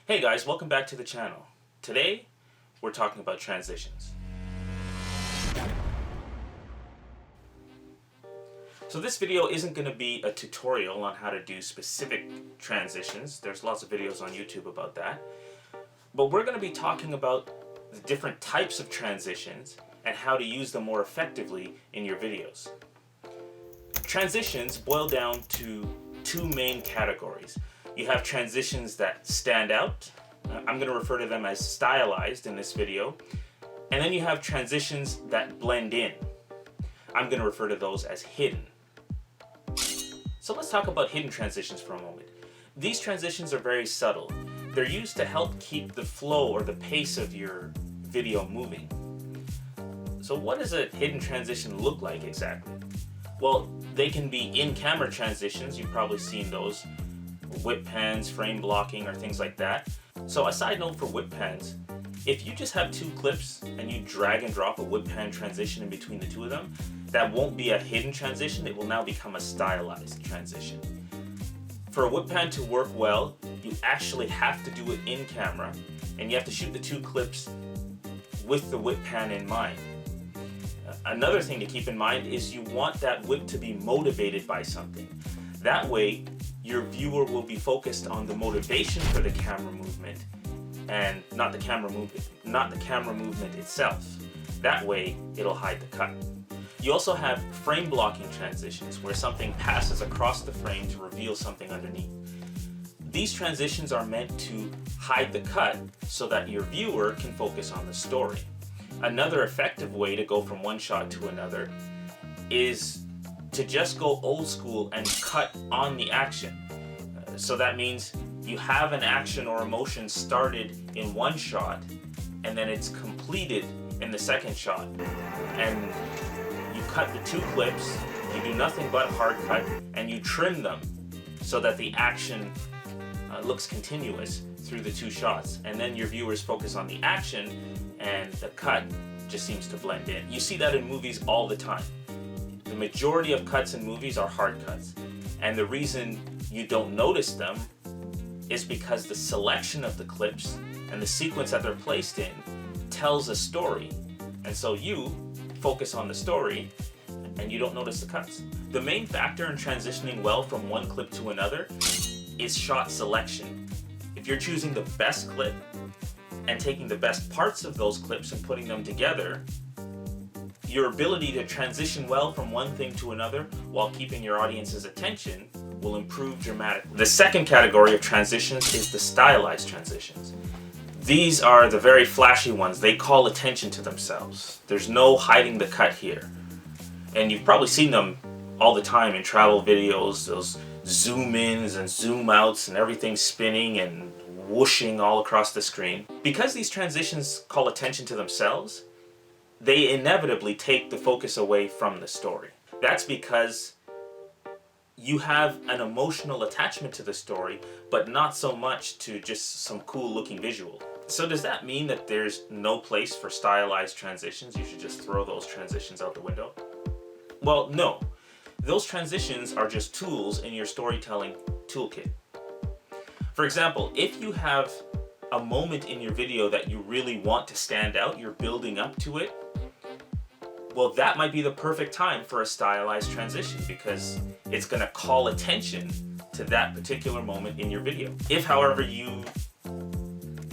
Hey guys, welcome back to the channel. Today, we're talking about transitions. So this video isn't going to be a tutorial on how to do specific transitions. There's lots of videos on YouTube about that. But we're going to be talking about the different types of transitions and how to use them more effectively in your videos. Transitions boil down to two main categories. You have transitions that stand out. I'm going to refer to them as stylized in this video. And then you have transitions that blend in. I'm going to refer to those as hidden. So let's talk about hidden transitions for a moment. These transitions are very subtle. They're used to help keep the flow or the pace of your video moving. So what does a hidden transition look like exactly? Well, they can be in-camera transitions. You've probably seen those. Whip pans, frame blocking, or things like that. So a side note for whip pans, if you just have two clips and you drag and drop a whip pan transition in between the two of them, that won't be a hidden transition, it will now become a stylized transition. For a whip pan to work well, you actually have to do it in camera, and you have to shoot the two clips with the whip pan in mind. Another thing to keep in mind is you want that whip to be motivated by something. That way, your viewer will be focused on the motivation for the camera movement and not the camera movement itself. That way, it'll hide the cut. You also have frame blocking transitions where something passes across the frame to reveal something underneath. These transitions are meant to hide the cut so that your viewer can focus on the story. Another effective way to go from one shot to another is to just go old school and cut on the action. So that means you have an action or emotion started in one shot and then it's completed in the second shot. And you cut the two clips, you do nothing but hard cut, and you trim them so that the action looks continuous through the two shots. And then your viewers focus on the action and the cut just seems to blend in. You see that in movies all the time. The majority of cuts in movies are hard cuts, and the reason you don't notice them is because the selection of the clips and the sequence that they're placed in tells a story, and so you focus on the story and you don't notice the cuts. The main factor in transitioning well from one clip to another is shot selection. If you're choosing the best clip and taking the best parts of those clips and putting them together, your ability to transition well from one thing to another while keeping your audience's attention will improve dramatically. The second category of transitions is the stylized transitions. These are the very flashy ones. They call attention to themselves. There's no hiding the cut here. And you've probably seen them all the time in travel videos, those zoom ins and zoom outs and everything spinning and whooshing all across the screen. Because these transitions call attention to themselves, they inevitably take the focus away from the story. That's because you have an emotional attachment to the story, but not so much to just some cool looking visual. So does that mean that there's no place for stylized transitions? You should just throw those transitions out the window? Well, no. Those transitions are just tools in your storytelling toolkit. For example, if you have a moment in your video that you really want to stand out, you're building up to it, well, that might be the perfect time for a stylized transition because it's going to call attention to that particular moment in your video. If, however, you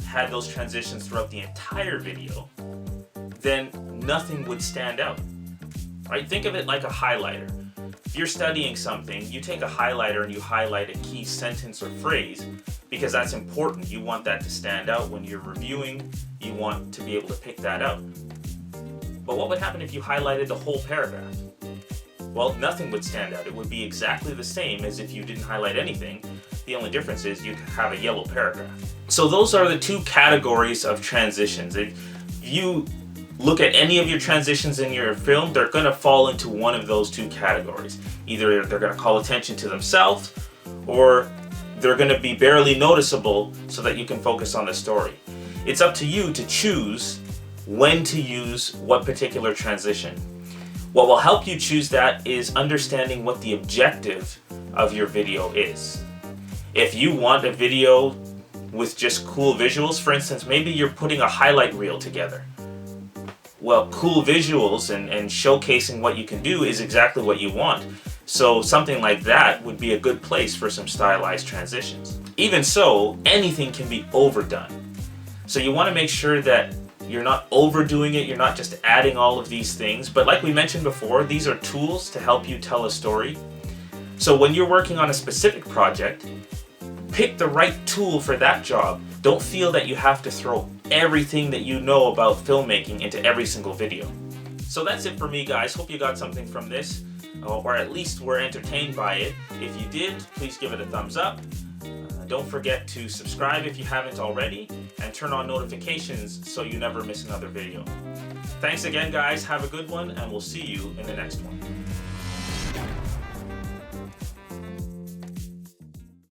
had those transitions throughout the entire video, then nothing would stand out, right? Think of it like a highlighter. If you're studying something, you take a highlighter and you highlight a key sentence or phrase because that's important. You want that to stand out when you're reviewing. You want to be able to pick that out. But what would happen if you highlighted the whole paragraph? Well, nothing would stand out. It would be exactly the same as if you didn't highlight anything. The only difference is you'd have a yellow paragraph. So those are the two categories of transitions. If you look at any of your transitions in your film, they're going to fall into one of those two categories. Either they're going to call attention to themselves, or they're going to be barely noticeable so that you can focus on the story. It's up to you to choose when to use what particular transition. What will help you choose that is understanding what the objective of your video is. If you want a video with just cool visuals. For instance, maybe you're putting a highlight reel together. Well, cool visuals and showcasing what you can do is exactly what you want. So something like that would be a good place for some stylized transitions. Even so, anything can be overdone. So you want to make sure that you're not overdoing it, you're not just adding all of these things. But like we mentioned before, these are tools to help you tell a story. So when you're working on a specific project, pick the right tool for that job. Don't feel that you have to throw everything that you know about filmmaking into every single video. So that's it for me, guys. Hope you got something from this, or at least were entertained by it. If you did, please give it a thumbs up. Don't forget to subscribe if you haven't already, and turn on notifications so you never miss another video. Thanks again, guys. Have a good one, and we'll see you in the next one.